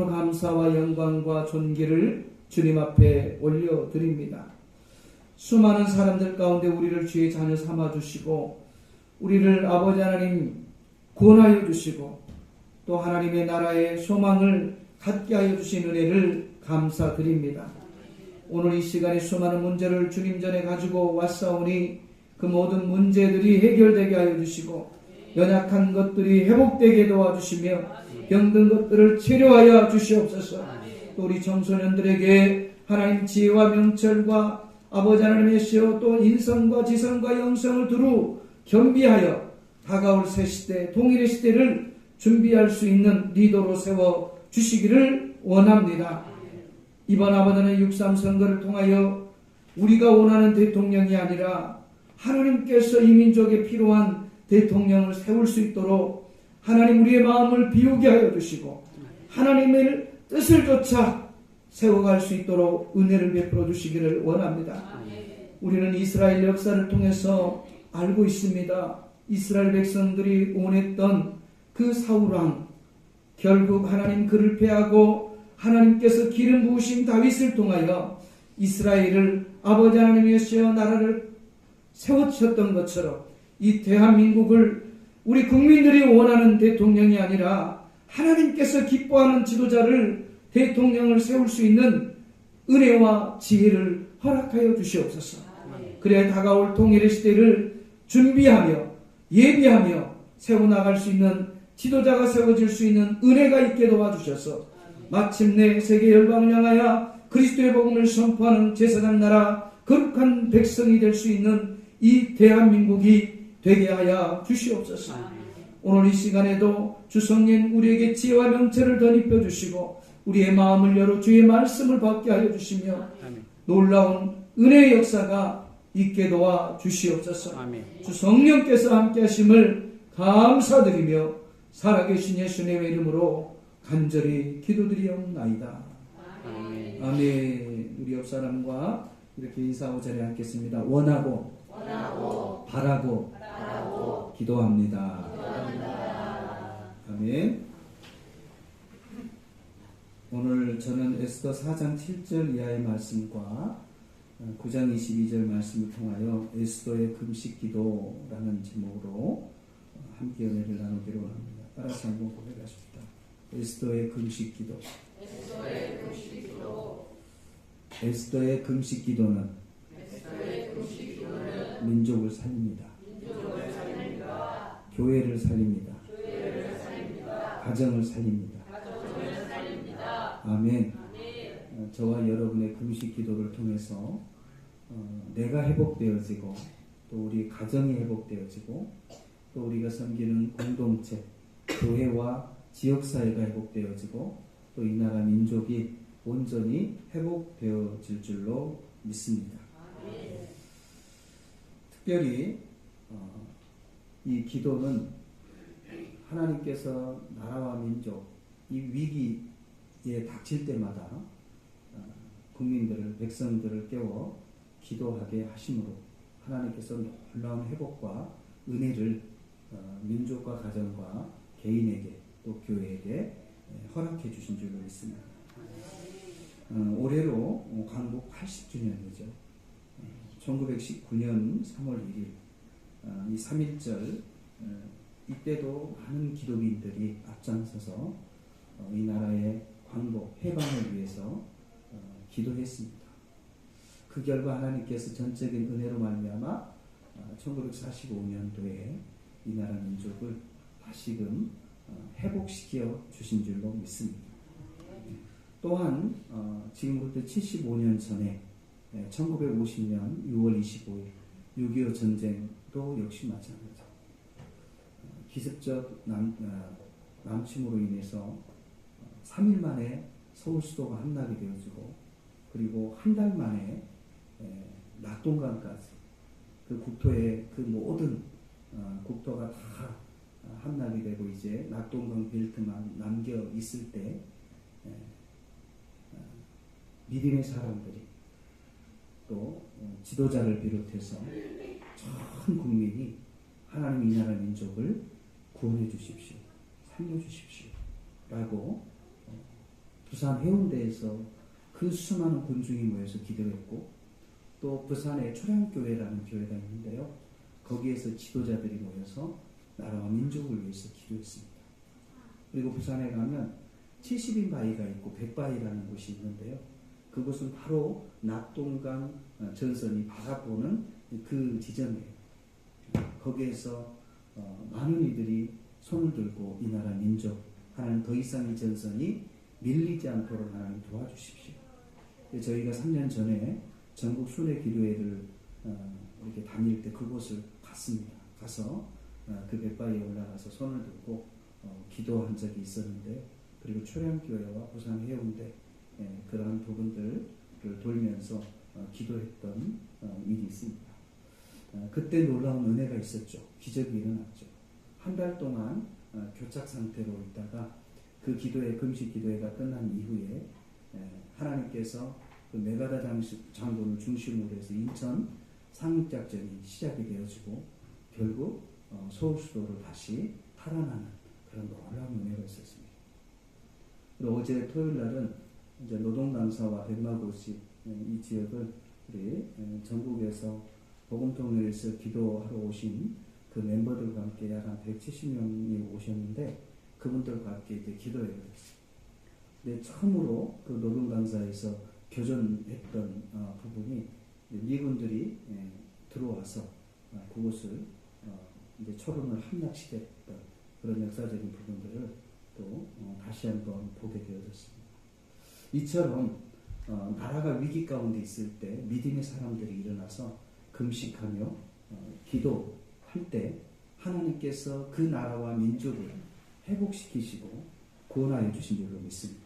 진심으로 감사와 영광과 존귀를 주님 앞에 올려드립니다. 수많은 사람들 가운데 우리를 주의 자녀 삼아주시고 우리를 아버지 하나님 구원하여 주시고 또 하나님의 나라의 소망을 갖게 하여 주신 은혜를 감사드립니다. 오늘 이 시간에 수많은 문제를 주님 전에 가지고 왔사오니 그 모든 문제들이 해결되게 하여 주시고 연약한 것들이 회복되게 도와주시며 병든 것들을 치료하여 주시옵소서. 또 우리 청소년들에게 하나님 지혜와 명철과 아버지 하나님의 시여 또 인성과 지성과 영성을 두루 겸비하여 다가올 새 시대 동일의 시대를 준비할 수 있는 리더로 세워 주시기를 원합니다. 이번 아버지 하나님 6.3 선거를 통하여 우리가 원하는 대통령이 아니라 하나님께서 이 민족에 필요한 대통령을 세울 수 있도록 하나님 우리의 마음을 비우게 하여 주시고 하나님의 뜻을 쫓아 세워갈 수 있도록 은혜를 베풀어 주시기를 원합니다. 우리는 이스라엘 역사를 통해서 알고 있습니다. 이스라엘 백성들이 원했던 그 사울왕, 결국 하나님 그를 패하고 하나님께서 기름 부으신 다윗을 통하여 이스라엘을 아버지 하나님께서 나라를 세우셨던 것처럼 이 대한민국을 우리 국민들이 원하는 대통령이 아니라 하나님께서 기뻐하는 지도자를 대통령을 세울 수 있는 은혜와 지혜를 허락하여 주시옵소서. 그래 다가올 통일의 시대를 준비하며 예비하며 세워나갈 수 있는 지도자가 세워질 수 있는 은혜가 있게 도와주셔서 마침내 세계 열방을 향하여 그리스도의 복음을 선포하는 제사장 나라 거룩한 백성이 될 수 있는 이 대한민국이 되게 하여 주시옵소서. 오늘 이 시간에도 주 성령 우리에게 지혜와 명철을 덧입혀 주시고 우리의 마음을 열어 주의 말씀을 받게 하여 주시며 놀라운 은혜의 역사가 있게 도와 주시옵소서. 주 성령께서 함께 하심을 감사드리며 살아계신 예수님의 이름으로 간절히 기도드리옵나이다. 아멘. 우리 옆 사람과 이렇게 인사하고 자리에 앉겠습니다. 원하고 바라고 기도합니다. 아멘. 오늘 저는 에스더 4장 7절 이하의 말씀과 9장 22절 말씀을 통하여 에스더의 금식기도라는 제목으로 함께 은혜를 나누기로 합니다. 따라서 한번 고백하십시다. 에스더의 금식기도. 에스더의 금식기도는 민족을 살립니다. 교회를 살립니다. 가정을 살립니다. 아멘. 저와 여러분의 금식 기도를 통해서 내가 회복되어지고 또 우리 가정이 회복되어지고 또 우리가 섬기는 공동체, 교회와 지역사회가 회복되어지고 또 이 나라 민족이 온전히 회복되어질 줄로 믿습니다. 특별히 이 기도는 하나님께서 나라와 민족 이 위기에 닥칠 때마다 국민들을 백성들을 깨워 기도하게 하심으로 하나님께서 놀라운 회복과 은혜를 민족과 가정과 개인에게 또 교회에게 허락해 주신 줄로 믿습니다. 올해로 광복 80주년이죠. 1919년 3월 1일 이 3.1절 이때도 많은 기독인들이 앞장서서 이 나라의 광복, 해방을 위해서 기도했습니다. 그 결과 하나님께서 전적인 은혜로 말미암아 1945년도에 이 나라 민족을 다시금 회복시켜 주신 줄로 믿습니다. 또한 지금부터 75년 전에 1950년 6월 25일 6.25 전쟁도 역시 마찬가지죠. 기습적 남침으로 인해서 3일 만에 서울 수도가 함락이 되어지고 그리고 한 달 만에 낙동강까지 그 국토의 그 모든 국토가 다 함락이 되고 이제 낙동강 벨트만 남겨 있을 때 믿음의 사람들이 또 지도자를 비롯해서 전 국민이 하나님 이 나라 민족을 구원해 주십시오. 살려 주십시오. 라고 부산 해운대에서 그 수많은 군중이 모여서 기도했고, 또 부산에 초량교회라는 교회가 있는데요. 거기에서 지도자들이 모여서 나라와 민족을 위해서 기도했습니다. 그리고 부산에 가면 70인 바위가 있고 백바위라는 곳이 있는데요. 그곳은 바로 낙동강 전선이 바라보는 그 지점이에요. 거기에서 많은 이들이 손을 들고 이 나라 민족, 하나님 더 이상 이 전선이 밀리지 않도록 하나님 도와주십시오. 저희가 3년 전에 전국 순회 기도회를 이렇게 다닐 때 그곳을 갔습니다. 가서 그 백바위에 올라가서 손을 들고 기도한 적이 있었는데요. 그리고 초량교회와 부산 해운대 그러한 부분들을 돌면서 기도했던 일이 있습니다. 그때 놀라운 은혜가 있었죠. 기적이 일어났죠. 한 달 동안 교착 상태로 있다가 그 기도회, 금식 기도회가 끝난 이후에 하나님께서 그 메가다 장군을 중심으로 해서 인천 상륙작전이 시작이 되어지고 결국 서울 수도를 다시 탈환하는 그런 놀라운 은혜가 있었습니다. 그리고 어제 토요일 날은 이제 노동당사와 백마고시 이 지역을 우리 전국에서 복음통일에서 기도하러 오신 그 멤버들과 함께 약 한 170명이 오셨는데 그분들과 함께 이제 기도회를 했어요. 근데 처음으로 그 노동당사에서 교전했던 부분이 미군들이 들어와서 그곳을 이제 초론을 함락시켰던 그런 역사적인 부분들을 또 다시 한번 보게 되어졌습니다. 이처럼 나라가 위기 가운데 있을 때 믿음의 사람들이 일어나서 금식하며 기도할 때 하나님께서 그 나라와 민족을 회복시키시고 구원하여 주신 줄로 믿습니다.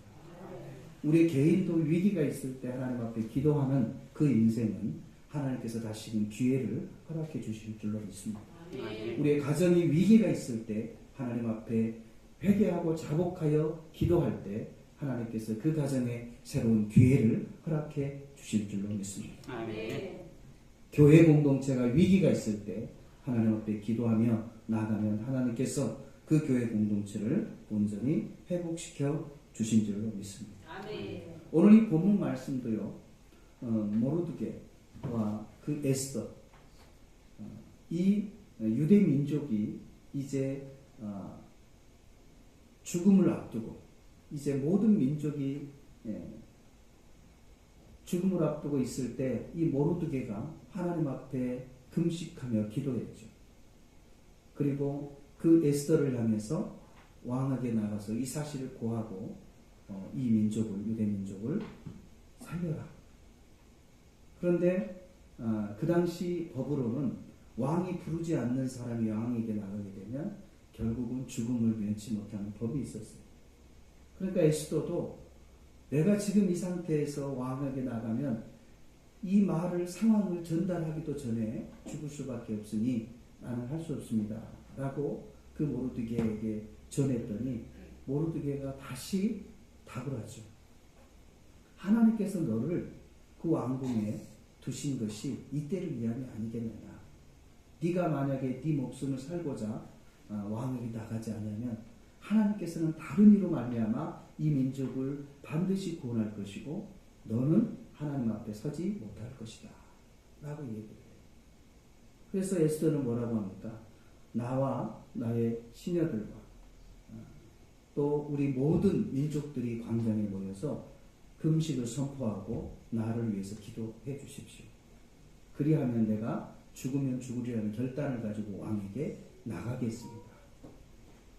우리 개인도 위기가 있을 때 하나님 앞에 기도하는 그 인생은 하나님께서 다시금 기회를 허락해 주실 줄로 믿습니다. 우리의 가정이 위기가 있을 때 하나님 앞에 회개하고 자복하여 기도할 때 하나님께서 그 가정에 새로운 기회를 허락해 주실 줄로 믿습니다. 아멘. 교회 공동체가 위기가 있을 때 하나님 앞에 기도하며 나아가면 하나님께서 그 교회 공동체를 온전히 회복시켜 주신 줄로 믿습니다. 아멘. 오늘 이 본문 말씀도요, 모르드게와 그 에스더, 이 유대 민족이 이제 죽음을 앞두고 이제 모든 민족이 죽음을 앞두고 있을 때 이 모르드게가 하나님 앞에 금식하며 기도했죠. 그리고 그 에스더를 향해서 왕에게 나가서 이 사실을 고하고 이 민족을, 유대 민족을 살려라. 그런데 그 당시 법으로는 왕이 부르지 않는 사람이 왕에게 나가게 되면 결국은 죽음을 면치 못하는 법이 있었어요. 그러니까 에스더도 내가 지금 이 상태에서 왕에게 나가면 이 말을, 상황을 전달하기도 전에 죽을 수밖에 없으니 나는 할 수 없습니다. 라고 그 모르드게에게 전했더니 모르드게가 다시 답을 하죠. 하나님께서 너를 그 왕궁에 두신 것이 이때를 위함이 아니겠느냐. 네가 만약에 네 목숨을 살고자 왕에게 나가지 않으면 하나님께서는 다른 이로 말미암아 이 민족을 반드시 구원할 것이고 너는 하나님 앞에 서지 못할 것이다 라고 얘기를 해요. 그래서 에스더는 뭐라고 합니까? 나와 나의 시녀들과 또 우리 모든 민족들이 광장에 모여서 금식을 선포하고 나를 위해서 기도해 주십시오. 그리하면 내가 죽으면 죽으리라는 결단을 가지고 왕에게 나가겠습니다.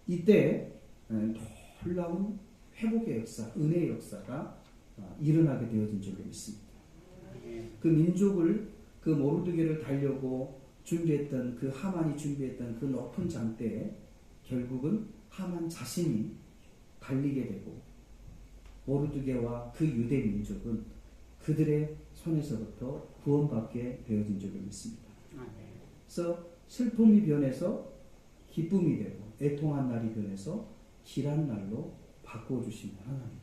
이때 놀라운 회복의 역사, 은혜의 역사가 일어나게 되어진 줄로 믿습니다. 그 민족을, 그 모르드게를 달려고 준비했던 그 하만이 준비했던 그 높은 장대에 결국은 하만 자신이 달리게 되고 모르드게와 그 유대 민족은 그들의 손에서부터 구원받게 되어진 줄로 믿습니다. 그래서 슬픔이 변해서 기쁨이 되고 애통한 날이 변해서 길한 날로 바꿔주신 하나님.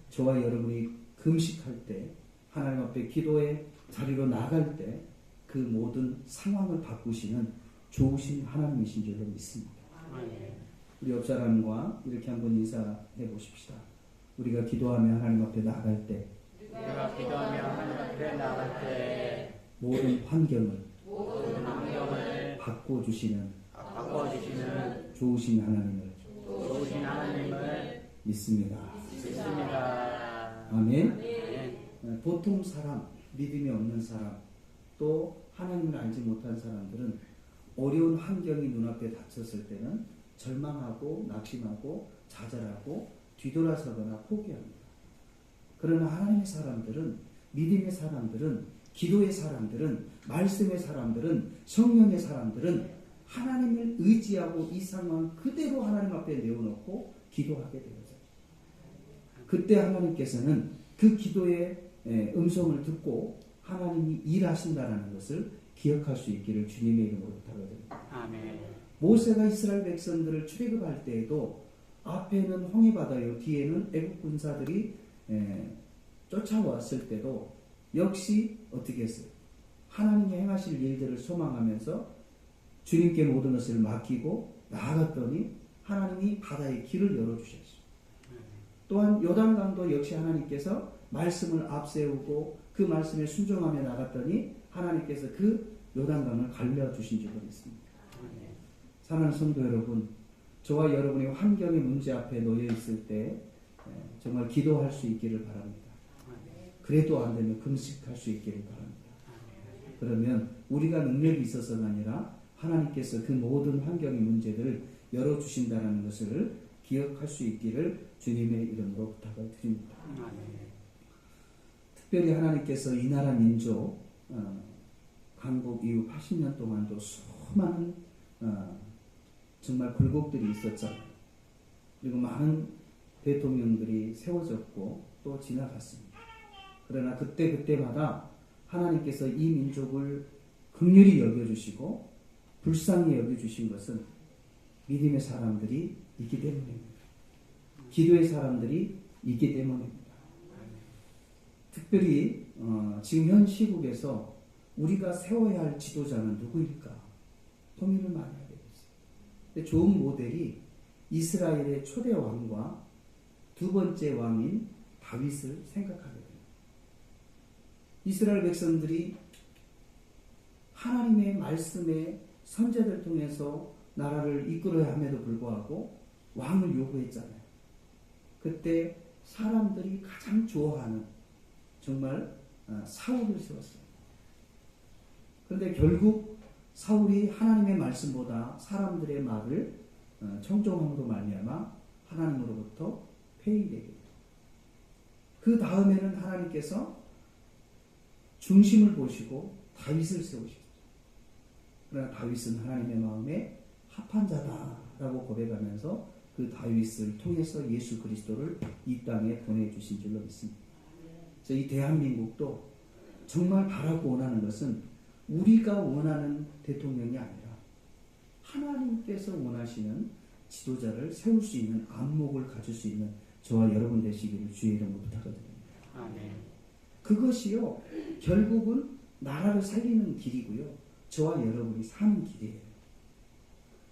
저와 여러분이 금식할 때 하나님 앞에 기도의 자리로 나갈 때 그 모든 상황을 바꾸시는 좋으신 하나님이신 줄로 믿습니다. 우리 옆 사람과 이렇게 한번 인사해 보십시다. 우리가 기도하며 하나님 앞에 나갈 때 우리가 기도하며 하나님 앞에 나갈 때 모든 환경을 모든 환경을 바꿔주시는 바꿔주시는 좋으신 하나님을 좋으신 하나님을 믿습니다. 믿습니다. 아멘. 네. 보통 사람, 믿음이 없는 사람, 또 하나님을 알지 못한 사람들은 어려운 환경이 눈앞에 닥쳤을 때는 절망하고 낙심하고 좌절하고 뒤돌아서거나 포기합니다. 그러나 하나님의 사람들은, 믿음의 사람들은, 기도의 사람들은, 말씀의 사람들은, 성령의 사람들은 하나님을 의지하고 이 상황 그대로 하나님 앞에 내어놓고 기도하게 되어져요. 그때 하나님께서는 그 기도의 음성을 듣고 하나님이 일하신다는 것을 기억할 수 있기를 주님의 이름으로 부탁드립니다. 아멘. 모세가 이스라엘 백성들을 출애굽할 때에도 앞에는 홍해바다요, 뒤에는 애국 군사들이 쫓아왔을 때도 역시 어떻게 했어요? 하나님이 행하실 일들을 소망하면서 주님께 모든 것을 맡기고 나아갔더니 하나님이 바다의 길을 열어주셨어요. 또한 요단강도 역시 하나님께서 말씀을 앞세우고 그 말씀에 순종하며 나갔더니 하나님께서 그 요단강을 갈려주신 줄로 믿습니다. 사랑하는 성도 여러분, 저와 여러분이 환경의 문제 앞에 놓여 있을 때 정말 기도할 수 있기를 바랍니다. 그래도 안 되면 금식할 수 있기를 바랍니다. 그러면 우리가 능력이 있어서가 아니라 하나님께서 그 모든 환경의 문제들을 열어주신다는 것을 기억할 수 있기를 주님의 이름으로 부탁을 드립니다. 특별히 하나님께서 이 나라 민족 강국 이후 80년 동안도 수많은 정말 굴곡들이 있었잖아요. 그리고 많은 대통령들이 세워졌고 또 지나갔습니다. 그러나 그때마다 하나님께서 이 민족을 긍휼히 여겨주시고 불쌍히 여겨주신 것은 믿음의 사람들이 있기 때문입니다. 기도의 사람들이 있기 때문입니다. 특별히 지금 현 시국에서 우리가 세워야 할 지도자는 누구일까? 고민을 많이 하게 됐어요. 근데 좋은 모델이 이스라엘의 초대 왕과 두 번째 왕인 다윗을 생각하게 됩니다. 이스라엘 백성들이 하나님의 말씀에 선제들 통해서 나라를 이끌어야 함에도 불구하고 왕을 요구했잖아요. 그때 사람들이 가장 좋아하는 정말 사울을 세웠어요. 그런데 결국 사울이 하나님의 말씀보다 사람들의 말을 청종함으로 말미암아 하나님으로부터 폐위되게 돼요. 그 다음에는 하나님께서 중심을 보시고 다윗을 세우셨어요. 그러나 다윗은 하나님의 마음에 합한 자다라고 고백하면서 그 다윗을 통해서 예수 그리스도를 이 땅에 보내주신 줄로 믿습니다. 이 대한민국도 정말 바라고 원하는 것은 우리가 원하는 대통령이 아니라 하나님께서 원하시는 지도자를 세울 수 있는 안목을 가질 수 있는 저와 여러분 되시기를 주의 이름으로 부탁드립니다. 아멘. 그것이요 결국은 나라를 살리는 길이고요 저와 여러분이 사는 길이에요.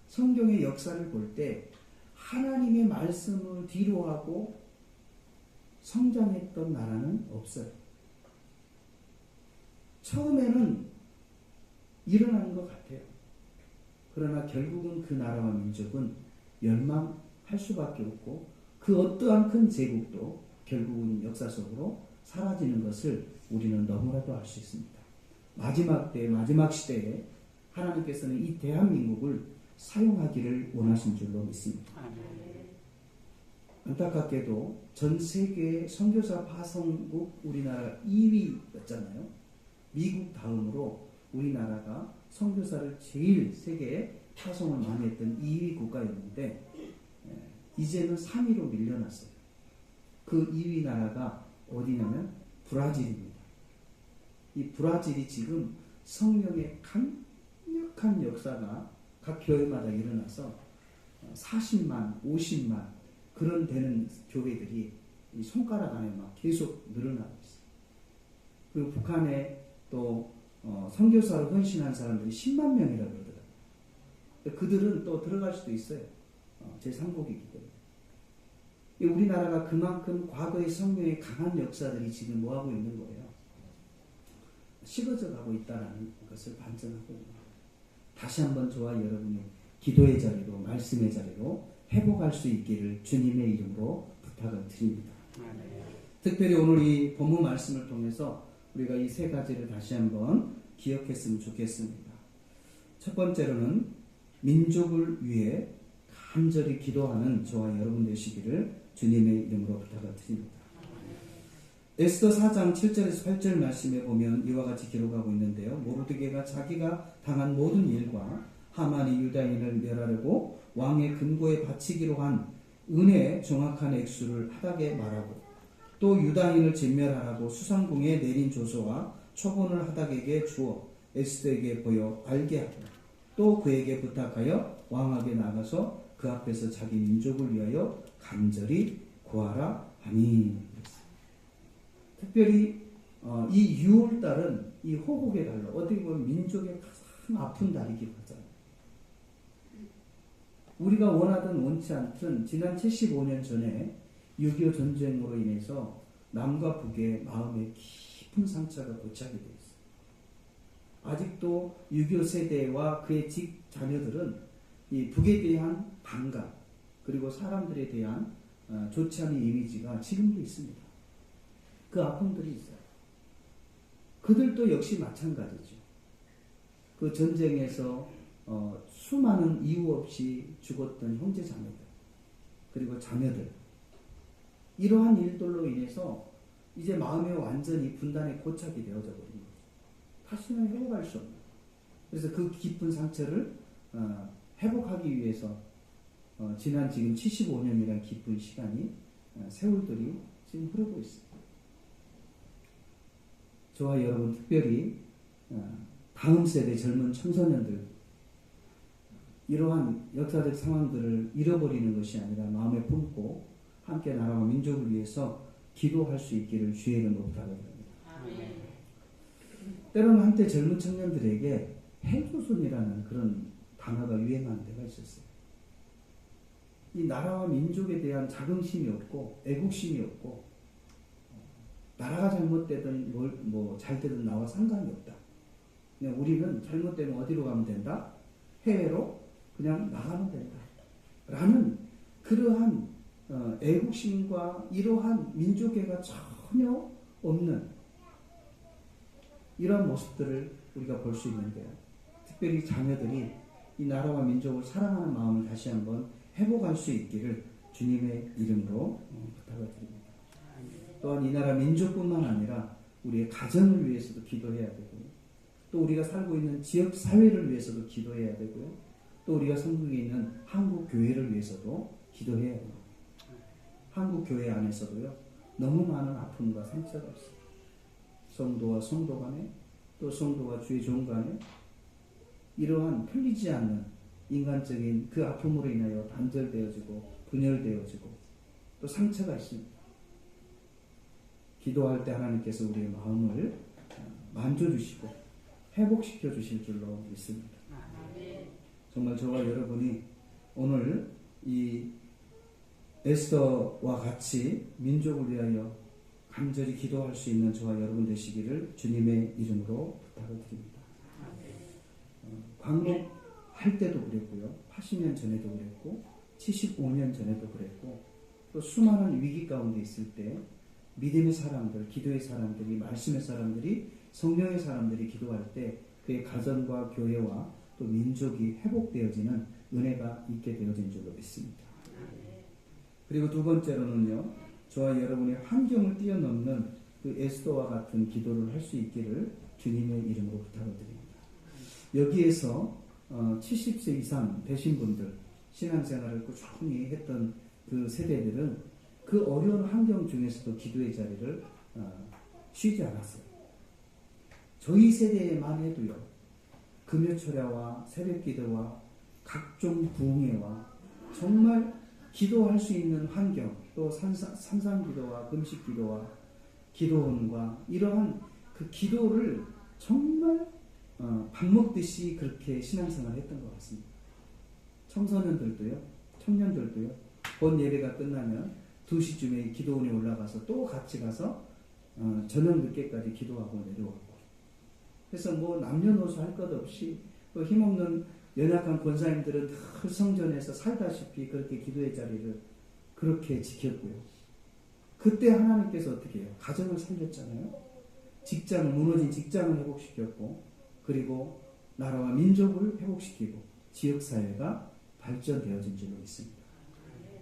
성경의 역사를 볼 때 하나님의 말씀을 뒤로하고 성장했던 나라는 없어요. 처음에는 일어나는 것 같아요. 그러나 결국은 그 나라와 민족은 멸망할 수밖에 없고 그 어떠한 큰 제국도 결국은 역사 속으로 사라지는 것을 우리는 너무나도 알 수 있습니다. 마지막 때, 마지막 시대에 하나님께서는 이 대한민국을 사용하기를 원하신 줄로 믿습니다. 안타깝게도 전 세계 선교사 파송국 우리나라 2위였잖아요. 미국 다음으로 우리나라가 선교사를 제일 세계에 파송을 많이 했던 2위 국가였는데 이제는 3위로 밀려났어요. 그 2위 나라가 어디냐면 브라질입니다. 이 브라질이 지금 성령의 강력한 역사가 각 교회마다 일어나서 40만, 50만 그런 되는 교회들이 이 손가락 안에 막 계속 늘어나고 있어요. 그리고 북한에 또 선교사로 헌신한 사람들이 10만 명이라고 그러더라고요. 그들은 또 들어갈 수도 있어요. 제3국이기 때문에. 우리나라가 그만큼 과거의 성경의 강한 역사들이 지금 뭐하고 있는 거예요? 식어져 가고 있다는 것을 반증하고 다시 한번 저와 여러분이 기도의 자리로 말씀의 자리로 회복할 수 있기를 주님의 이름으로 부탁을 드립니다. 특별히 오늘 이 본문 말씀을 통해서 우리가 이 세 가지를 다시 한번 기억했으면 좋겠습니다. 첫 번째로는 민족을 위해 간절히 기도하는 저와 여러분 되시기를 주님의 이름으로 부탁을 드립니다. 에스더 4장 7절에서 8절 말씀에 보면 이와 같이 기록하고 있는데요. 모르드게가 자기가 당한 모든 일과 하만이 유다인을 멸하려고 왕의 금고에 바치기로 한 은혜의 정확한 액수를 하닥에 말하고 또 유다인을 진멸하라고 수상궁에 내린 조서와 초본을 하닥에게 주어 에스더에게 보여 알게 하고 또 그에게 부탁하여 왕에게 나가서 그 앞에서 자기 민족을 위하여 간절히 구하라 하니. 특별히 이 6월달은 이 호국의 달로 어떻게 보면 민족의 가장 아픈 달이기도 하잖아요. 우리가 원하든 원치 않든 지난 75년 전에 6.25 전쟁으로 인해서 남과 북의 마음에 깊은 상처가 고착이 되어 있어요. 아직도 6.25 세대와 그의 자녀들은 이 북에 대한 반감 그리고 사람들에 대한 좋지 않은 이미지가 지금도 있습니다. 그 아픔들이 있어요. 그들도 역시 마찬가지죠. 그 전쟁에서 수많은 이유 없이 죽었던 형제 자매들 그리고 자녀들 이러한 일들로 인해서 이제 마음이 완전히 분단의 고착이 되어져 버린 거죠. 다시는 회복할 수 없는. 그래서 그 깊은 상처를 회복하기 위해서 지난 지금 75년이라는 깊은 시간이 세월들이 지금 흐르고 있습니다. 저와 여러분 특별히 다음 세대 젊은 청소년들 이러한 역사적 상황들을 잃어버리는 것이 아니라 마음에 품고 함께 나라와 민족을 위해서 기도할 수 있기를 주의 이름으로 부탁드립니다. 때로는 한때 젊은 청년들에게 해조선이라는 그런 단어가 유행하는 때가 있었어요. 이 나라와 민족에 대한 자긍심이 없고 애국심이 없고 나라가 잘못되든 잘 되든 나와 상관이 없다. 그냥 우리는 잘못되면 어디로 가면 된다? 해외로 그냥 나가면 된다. 라는 그러한 애국심과 이러한 민족애가 전혀 없는 이러한 모습들을 우리가 볼 수 있는데요. 특별히 자녀들이 이 나라와 민족을 사랑하는 마음을 다시 한번 회복할 수 있기를 주님의 이름으로 부탁을 드립니다. 또한 이 나라 민족뿐만 아니라 우리의 가정을 위해서도 기도해야 되고요. 또 우리가 살고 있는 지역 사회를 위해서도 기도해야 되고요. 또 우리가 성국에 있는 한국 교회를 위해서도 기도해야 됩니다. 한국 교회 안에서도요. 너무 많은 아픔과 상처가 있어요. 성도와 성도 간에 또 성도와 주의 종 간에 이러한 풀리지 않는 인간적인 그 아픔으로 인하여 단절되어지고 분열되어지고 또 상처가 있습니다. 기도할 때 하나님께서 우리의 마음을 만져주시고 회복시켜 주실 줄로 믿습니다. 정말 저와 여러분이 오늘 이 에스더와 같이 민족을 위하여 간절히 기도할 수 있는 저와 여러분 되시기를 주님의 이름으로 부탁을 드립니다. 광복할 때도 그랬고요. 80년 전에도 그랬고 75년 전에도 그랬고 또 수많은 위기 가운데 있을 때 믿음의 사람들, 기도의 사람들이, 말씀의 사람들이, 성령의 사람들이 기도할 때 그의 가정과 교회와 또 민족이 회복되어지는 은혜가 있게 되어진 줄로 믿습니다. 그리고 두 번째로는요. 저와 여러분의 환경을 뛰어넘는 그 에스더와 같은 기도를 할 수 있기를 주님의 이름으로 부탁을 드립니다. 여기에서 70세 이상 되신 분들, 신앙생활을 꾸준히 했던 그 세대들은 그 어려운 환경 중에서도 기도의 자리를 쉬지 않았어요. 저희 세대에만 해도요. 금요철야와 새벽기도와 각종 부흥회와 정말 기도할 수 있는 환경, 또 산상기도와 금식기도와 기도원과 이러한 그 기도를 정말 밥 먹듯이 그렇게 신앙생활을 했던 것 같습니다. 청소년들도요, 청년들도요, 본 예배가 끝나면 2시쯤에 기도원에 올라가서 또 같이 가서 저녁 늦게까지 기도하고 내려오고. 그래서 뭐 남녀노소 할 것 없이 또 힘없는 연약한 권사님들은 늘 성전에서 살다시피 그렇게 기도의 자리를 그렇게 지켰고요. 그때 하나님께서 어떻게 해요? 가정을 살렸잖아요. 무너진 직장을 회복시켰고, 그리고 나라와 민족을 회복시키고 지역사회가 발전되어진 줄로 있습니다.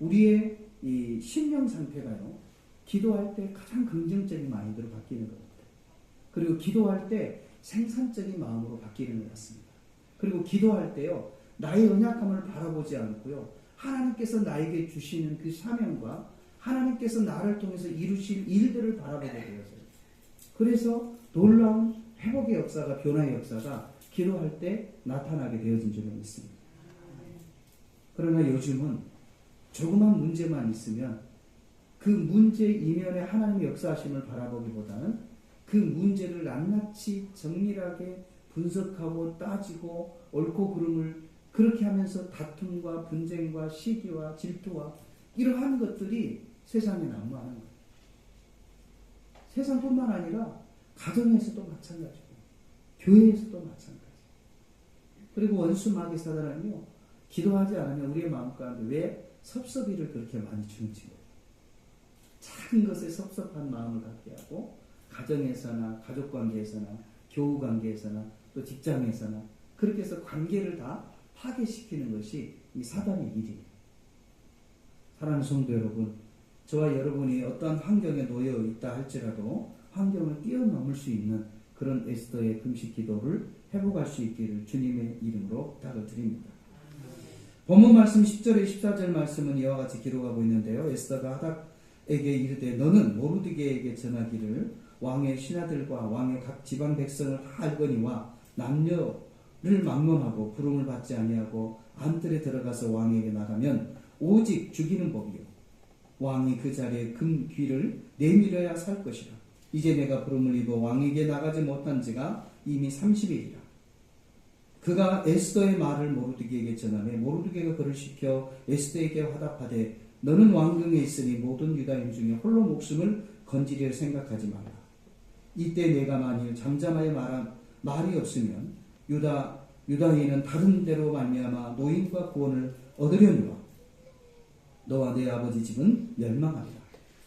우리의 이 심령 상태가요, 기도할 때 가장 긍정적인 마인드로 바뀌는 것 같아요. 그리고 기도할 때 생산적인 마음으로 바뀌는 것 같습니다. 그리고 기도할 때요, 나의 연약함을 바라보지 않고요, 하나님께서 나에게 주시는 그 사명과 하나님께서 나를 통해서 이루실 일들을 바라보게 되어서요. 그래서 놀라운 회복의 역사가, 변화의 역사가 기도할 때 나타나게 되어진 줄로 믿습니다. 그러나 요즘은 조그만 문제만 있으면 그 문제 이면에 하나님의 역사하심을 바라보기보다는 그 문제를 낱낱이 정밀하게 분석하고 따지고 옳고 그름을 그렇게 하면서 다툼과 분쟁과 시기와 질투와 이러한 것들이 세상에 난무하는 거예요. 세상뿐만 아니라 가정에서도 마찬가지고 교회에서도 마찬가지. 그리고 원수 마귀 사단은요, 기도하지 않으면 우리의 마음 가운데 왜 섭섭이를 그렇게 많이 주는지 모르겠어요. 작은 것에 섭섭한 마음을 갖게 하고 가정에서나 가족관계에서나 교우관계에서나 또 직장에서나 그렇게 해서 관계를 다 파괴시키는 것이 이 사단의 일이에요. 사랑하는 성도 여러분, 저와 여러분이 어떠한 환경에 놓여 있다 할지라도 환경을 뛰어넘을 수 있는 그런 에스더의 금식 기도를 회복할 수 있기를 주님의 이름으로 부탁을 드립니다. 본문 말씀 10절에 14절 말씀은 이와 같이 기록하고 있는데요. 에스더가 하닥에게 이르되 너는 모르드게에게 전하기를 왕의 신하들과 왕의 각 지방 백성을 다 알거니와 남녀를 막론하고 부름을 받지 아니하고 안뜰에 들어가서 왕에게 나가면 오직 죽이는 법이요 왕이 그 자리에 금 귀를 내밀어야 살 것이라. 이제 내가 부름을 입어 왕에게 나가지 못한 지가 이미 30일이라. 그가 에스더의 말을 모르드게에게 전하매 모르드게가 그를 시켜 에스더에게 화답하되 너는 왕궁에 있으니 모든 유다인 중에 홀로 목숨을 건지려 생각하지 마라. 이때 내가 만일 잠잠하여 말이 없으면 유다인은 다른 데로 말미암아 노임과 구원을 얻으려니와 너와 내 아버지 집은 멸망하리라.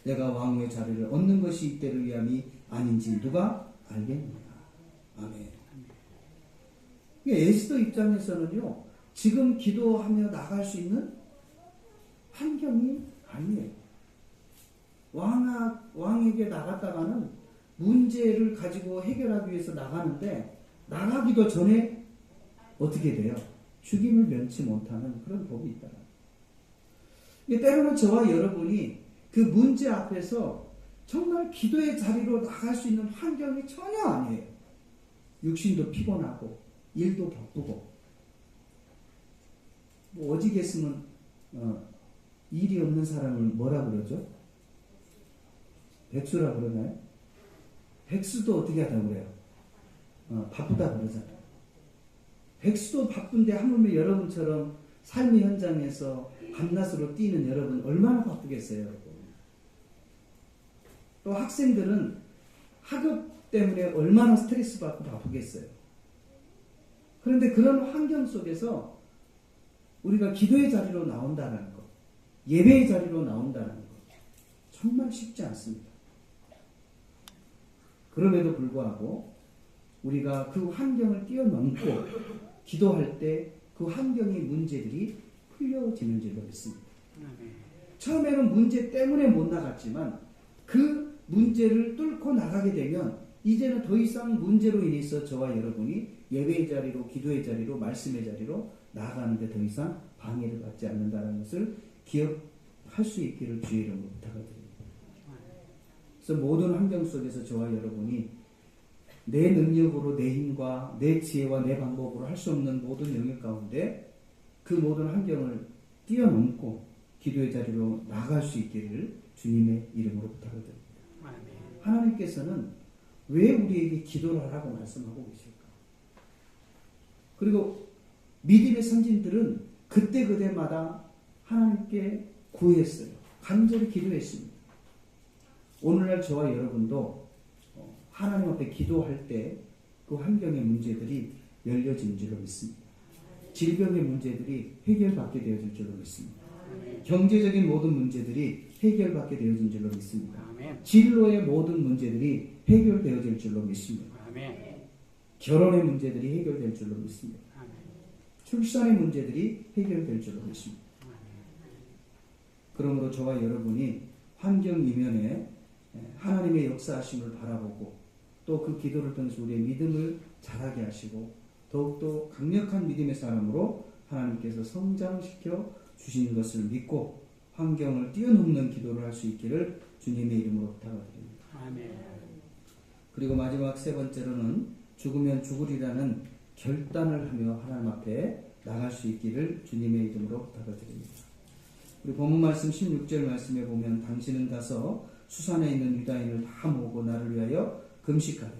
내가 왕후의 자리를 얻는 것이 이때를 위함이 아닌지 누가 알겠느냐. 아멘. 에스더 입장에서는요, 지금 기도하며 나갈 수 있는 환경이 아니에요. 왕에게 나갔다가는 문제를 가지고 해결하기 위해서 나가는데 나가기도 전에 어떻게 돼요? 죽임을 면치 못하는 그런 법이 있다. 때로는 저와 여러분이 그 문제 앞에서 정말 기도의 자리로 나갈 수 있는 환경이 전혀 아니에요. 육신도 피곤하고 일도 바쁘고 뭐 오직했으면 일이 없는 사람을 뭐라 그러죠? 백수라 그러나요? 백수도 어떻게 하다고 그래요? 바쁘다 그러잖아요. 백수도 바쁜데 하물며 여러분처럼 삶의 현장에서 밤낮으로 뛰는 여러분 얼마나 바쁘겠어요, 여러분. 또 학생들은 학업 때문에 얼마나 스트레스 받고 바쁘겠어요. 그런데 그런 환경 속에서 우리가 기도의 자리로 나온다는 것, 예배의 자리로 나온다는 것 정말 쉽지 않습니다. 그럼에도 불구하고 우리가 그 환경을 뛰어넘고 기도할 때 그 환경의 문제들이 풀려지는 줄로 믿습니다. 처음에는 문제 때문에 못 나갔지만 그 문제를 뚫고 나가게 되면 이제는 더 이상 문제로 인해서 저와 여러분이 예배의 자리로, 기도의 자리로, 말씀의 자리로 나아가는데 더 이상 방해를 받지 않는다는 것을 기억할 수 있기를 주의 이름으로 부탁드립니다. 그래서 모든 환경 속에서 저와 여러분이 내 능력으로, 내 힘과 내 지혜와 내 방법으로 할 수 없는 모든 영역 가운데 그 모든 환경을 뛰어넘고 기도의 자리로 나갈 수 있기를 주님의 이름으로 부탁드립니다. 하나님께서는 왜 우리에게 기도를 하라고 말씀하고 계실까? 그리고 믿음의 선진들은 그때그때마다 하나님께 구했어요. 간절히 기도했습니다. 오늘날 저와 여러분도 하나님 앞에 기도할 때 그 환경의 문제들이 열려진 줄로 믿습니다. 질병의 문제들이 해결받게 되어질 줄로 믿습니다. 경제적인 모든 문제들이 해결받게 되어진 줄로 믿습니다. 진로의 모든 문제들이 해결되어질 줄로 믿습니다. 결혼의 문제들이 해결될 줄로 믿습니다. 출산의 문제들이 해결될 줄로 믿습니다. 그러므로 저와 여러분이 환경 이면에 하나님의 역사하심을 바라보고 또 그 기도를 통해서 우리의 믿음을 자라게 하시고 더욱더 강력한 믿음의 사람으로 하나님께서 성장시켜 주시는 것을 믿고 환경을 뛰어넘는 기도를 할 수 있기를 주님의 이름으로 부탁드립니다. 그리고 마지막 세 번째로는 죽으면 죽으리라는 결단을 하며 하나님 앞에 나갈 수 있기를 주님의 이름으로 부탁을 드립니다. 우리 본문 말씀 16절 말씀에 보면 당신은 가서 수산에 있는 유다인을 다 모으고 나를 위하여 금식하래.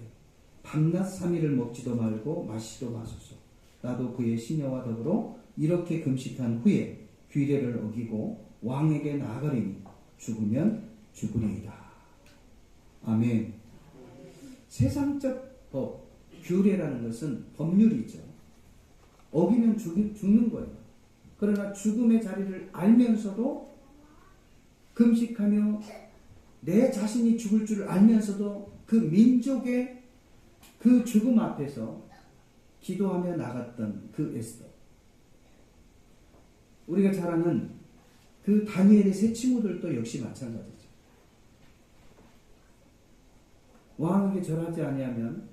밤낮 3일을 먹지도 말고 마시지도 마소서. 나도 그의 시녀와 더불어 이렇게 금식한 후에 규례를 어기고 왕에게 나아가리니 죽으면 죽으리이다. 아멘. 세상적 법, 규례라는 것은 법률이죠. 어기면 죽는 거예요. 그러나 죽음의 자리를 알면서도 금식하며 내 자신이 죽을 줄 알면서도 그 민족의 그 죽음 앞에서 기도하며 나갔던 그 에스더. 우리가 잘 아는 그 다니엘의 세 친구들도 역시 마찬가지죠. 왕에게 절하지 아니하면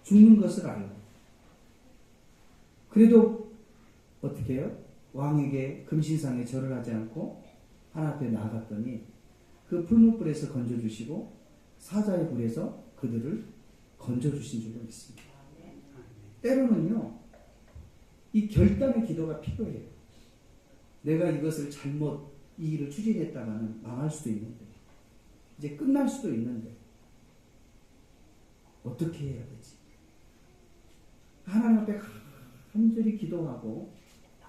죽는 것을 알고 그래도 어떻게 해요? 왕에게 금신상에 절을 하지 않고 하나님 앞에 나아갔더니 그 풀무불에서 건져주시고 사자의 불에서 그들을 건져주신 줄로 믿습니다. 때로는요, 이 결단의 기도가 필요해요. 내가 이것을 잘못 이 일을 추진했다가는 망할 수도 있는데 이제 끝날 수도 있는데 어떻게 해야 되지? 하나님 앞에 간절히 기도하고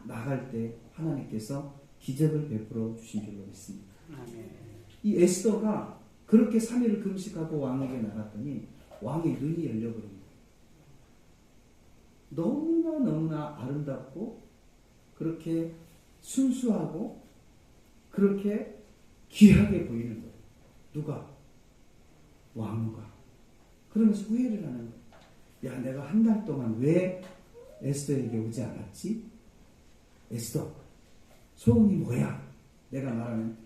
나갈 때 하나님께서 기적을 베풀어 주신 줄로 믿습니다. 이 에스더가 그렇게 3일을 금식하고 왕에게 나갔더니 왕의 눈이 열려버립니다. 너무나 아름답고 그렇게 순수하고 그렇게 귀하게 보이는 거예요. 누가? 왕후가. 그러면서 후회를 하는 거예요. 야, 내가 한 달 동안 왜 에스더에게 오지 않았지? 에스더, 소원이 뭐야? 내가 말하면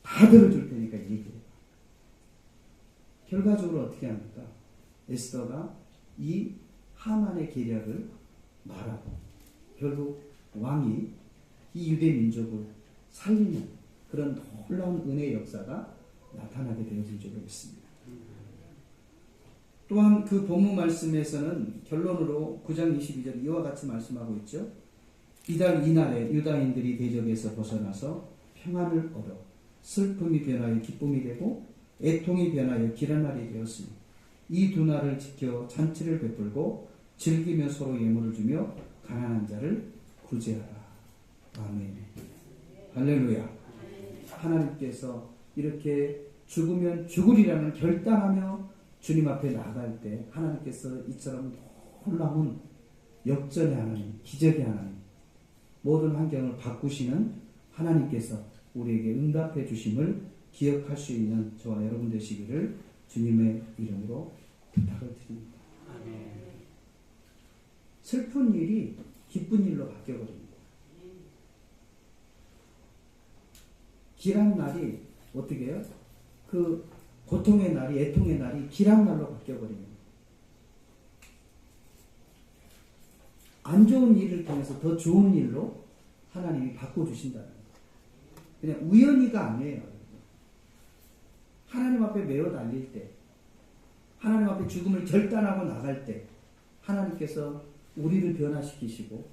다 들어줄 테니까 얘기해. 결과적으로 어떻게 합니까? 에스더가 이 하만의 계략을 말하고 결국 왕이 이 유대 민족을 살리는 그런 놀라운 은혜의 역사가 나타나게 되어질 줄로 믿습니다. 또한 그 본문 말씀에서는 결론으로 9장 22절 이와 같이 말씀하고 있죠. 이달 이날에 유다인들이 대적에서 벗어나서 평안을 얻어 슬픔이 변하여 기쁨이 되고 애통이 변하여 길한 날이 되었으니 이 두 날을 지켜 잔치를 베풀고 즐기며 서로 예물을 주며 가난한 자를 구제하라. 아멘. 할렐루야. 하나님께서 이렇게 죽으면 죽으리라는 결단하며 주님 앞에 나갈 때 하나님께서 이처럼 놀라운 역전의 하나님, 기적의 하나님, 모든 환경을 바꾸시는 하나님께서 우리에게 응답해 주심을 기억할 수 있는 저와 여러분 되시기를 주님의 이름으로 부탁을 드립니다. 아멘. 슬픈 일이 기쁜 일로 바뀌어버립니다. 길한 날이 어떻게 해요? 그 고통의 날이, 애통의 날이 길한 날로 바뀌어버립니다. 안 좋은 일을 통해서 더 좋은 일로 하나님이 바꿔주신다는 거예요. 그냥 우연히가 아니에요. 하나님 앞에 매어 달릴 때, 하나님 앞에 죽음을 결단하고 나갈 때 하나님께서 우리를 변화시키시고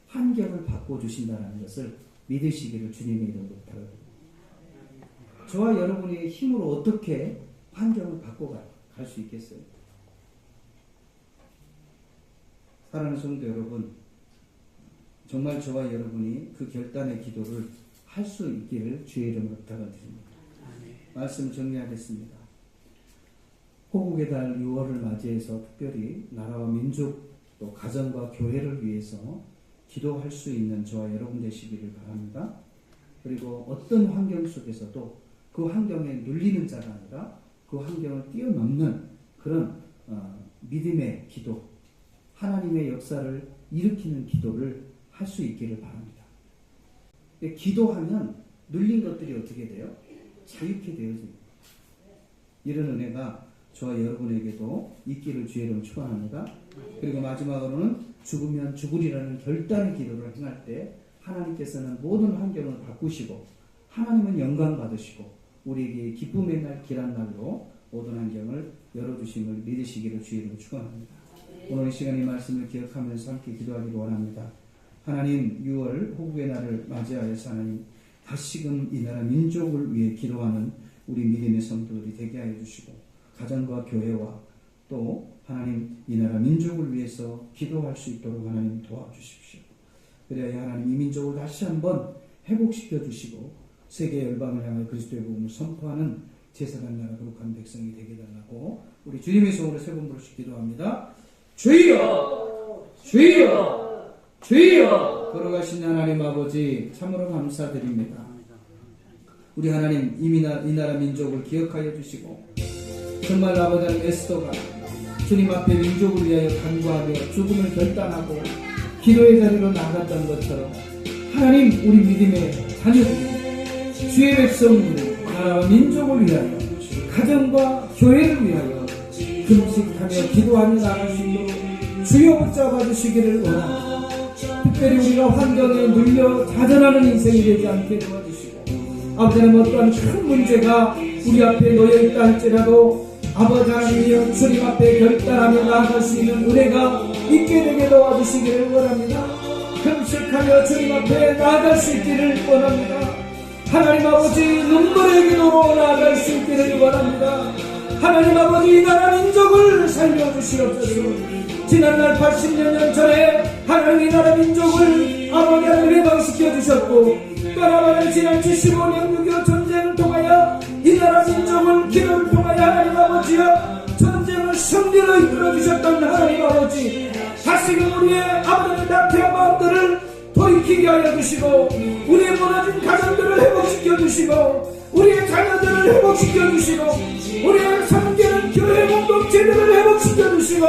환경을 바꿔주신다는 것을 믿으시기를 주님의 이름으로 부탁드립니다. 저와 여러분의 힘으로 어떻게 환경을 바꿔갈 수 있겠어요? 사랑하는 성도 여러분, 정말 저와 여러분이 그 결단의 기도를 할 수 있기를 주의 이름으로 부탁드립니다. 말씀 정리하겠습니다. 호국의 달 6월을 맞이해서 특별히 나라와 민족 또 가정과 교회를 위해서 기도할 수 있는 저와 여러분 되시기를 바랍니다. 그리고 어떤 환경 속에서도 그 환경에 눌리는 자가 아니라 그 환경을 뛰어넘는 그런 믿음의 기도, 하나님의 역사를 일으키는 기도를 할 수 있기를 바랍니다. 기도하면 눌린 것들이 어떻게 돼요? 자유케 되어집니다. 이런 은혜가 저와 여러분에게도 있기를 주의 이름으로 축원합니다. 그리고 마지막으로는 죽으면 죽으리라는 결단의 기도를 행할 때 하나님께서는 모든 환경을 바꾸시고 하나님은 영광 받으시고 우리에게 기쁨의 날 길한 날로 모든 환경을 열어주심을 믿으시기를 주의 이름으로 축원합니다. 오늘 이 시간 이 말씀을 기억하면서 함께 기도하기를 원합니다. 하나님 6월 호국의 날을 맞이하여서 하나님 다시금 이 나라 민족을 위해 기도하는 우리 믿음의 성도들이 되게 하여 주시고 가정과 교회와 또 하나님 이 나라 민족을 위해서 기도할 수 있도록 하나님 도와주십시오. 그래야 하나님 이 민족을 다시 한번 회복시켜 주시고 세계 열방을 향해 그리스도의 복음을 선포하는 제사장 나라 거룩한 백성이 되게 달라고 우리 주님의 성으로 세 번 부르시 기도합니다. 주여! 주여! 주여! 걸어가신 하나님 아버지 참으로 감사드립니다. 우리 하나님 이 나라 민족을 기억하여 주시고 정말 아버지 하나님 에스더가 주님 앞에 민족을 위하여 간구하며 죽음을 결단하고 기도의 자리로 나아갔던 것처럼 하나님 우리 믿음의 자녀들이 주의 백성들이 나라와 민족을 위하여 가정과 교회를 위하여 금식하며 기도하며 나아갈 수 있도록 주여 붙잡아 주시기를 원합니다. 특별히 우리가 환경에 눌려 좌절하는 인생이 되지 않게 도와주시고 아버지 하나님 어떠한 큰 문제가 우리 앞에 놓여있다 할지라도 아버지 하나님이여 주님 앞에 결단하며 나아갈 수 있는 은혜가 있게 되게 도와주시기를 원합니다. 금식하며 주님 앞에 나아갈 수 있기를 원합니다. 하나님 아버지 눈물의 기도로 나아갈 수 있기를 원합니다. 하나님 아버지 이 나라 민족을 살려주시옵소서. 지난날 80년 전에 하나님 이 나라 민족을 아버지 하나님 해방시켜 주셨고 또 하나님 지난 75년 6.25 전쟁을 통하여 이 나라 민족을 기도를 통하여 하나님 아버지여 전쟁을 승리로 이끌어 주셨던 하나님 아버지 다시금 우리의 아버지의 낙태한 마음들을 돌이키게 하여 주시고 우리의 무너진 가정들을 회복시켜 주시고 우리의 자녀들을 회복시켜 주시고 우리의 섬기는 교회 공동체들을 회복시켜 주시고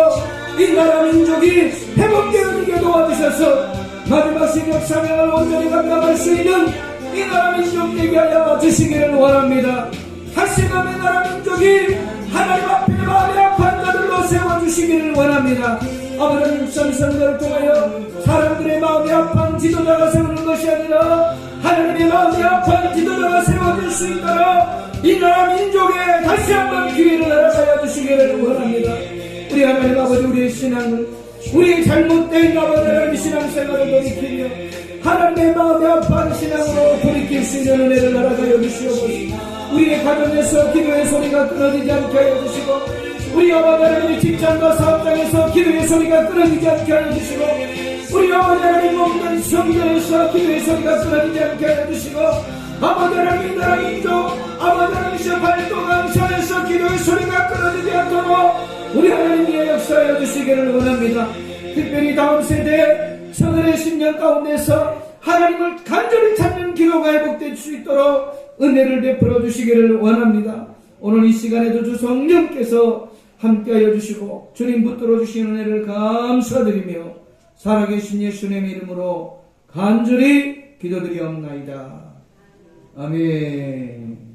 이 나라 민족이 회복되어지게 도와주셔서 마지막 시력 사명을 온전히 감당할 수 있는 이 나라 민족 되게 하여 주시기를 원합니다. 다시금 이 나라 민족이 하나님 앞에 마음의 아픈 자들로 세워주시기를 원합니다. 아버지 육선 선거를 통하여 사람들의 마음이 아픈 지도자가 세우는 것이 아니라 하나님의 마음이 아픈 지도자가 세워질 수 있도록 이 나라 민족에 다시 한번 기회를 허락하여 주시기를 원합니다. 우리 하나님 아버지 우리의 신앙을 우리의 잘못된 아버지 하나님의 신앙생활을 돌이키며 하나님의 마음이 아픈 신앙으로 돌이킬 수 있는 은혜를 허락하여 주시옵소서. 우리의 가정에서 기도의 소리가 끊어지지 않게 하여 주시고 우리 아버지 하나님의 직장과 사업장에서 기도의 소리가 끊어지지 않게 하여 주시고 우리 아버지 하나님 몸된 성전에서 기도의 소리가 끊어지지 않게 하여 주시고 아버지 하나님 이 나라 민족 아버지 하나님의 발동강산에서 기도의 소리가 끊어지지 않도록 우리 하나님의 역사하여 주시기를 원합니다. 특별히 다음 세대 서늘의 10년 가운데서 하나님을 간절히 찾는 기도가 회복될 수 있도록 은혜를 베풀어 주시기를 원합니다. 오늘 이 시간에도 주 성령께서 함께하여 주시고 주님 붙들어 주신 은혜를 감사드리며 살아계신 예수님의 이름으로 간절히 기도드리옵나이다. 아멘.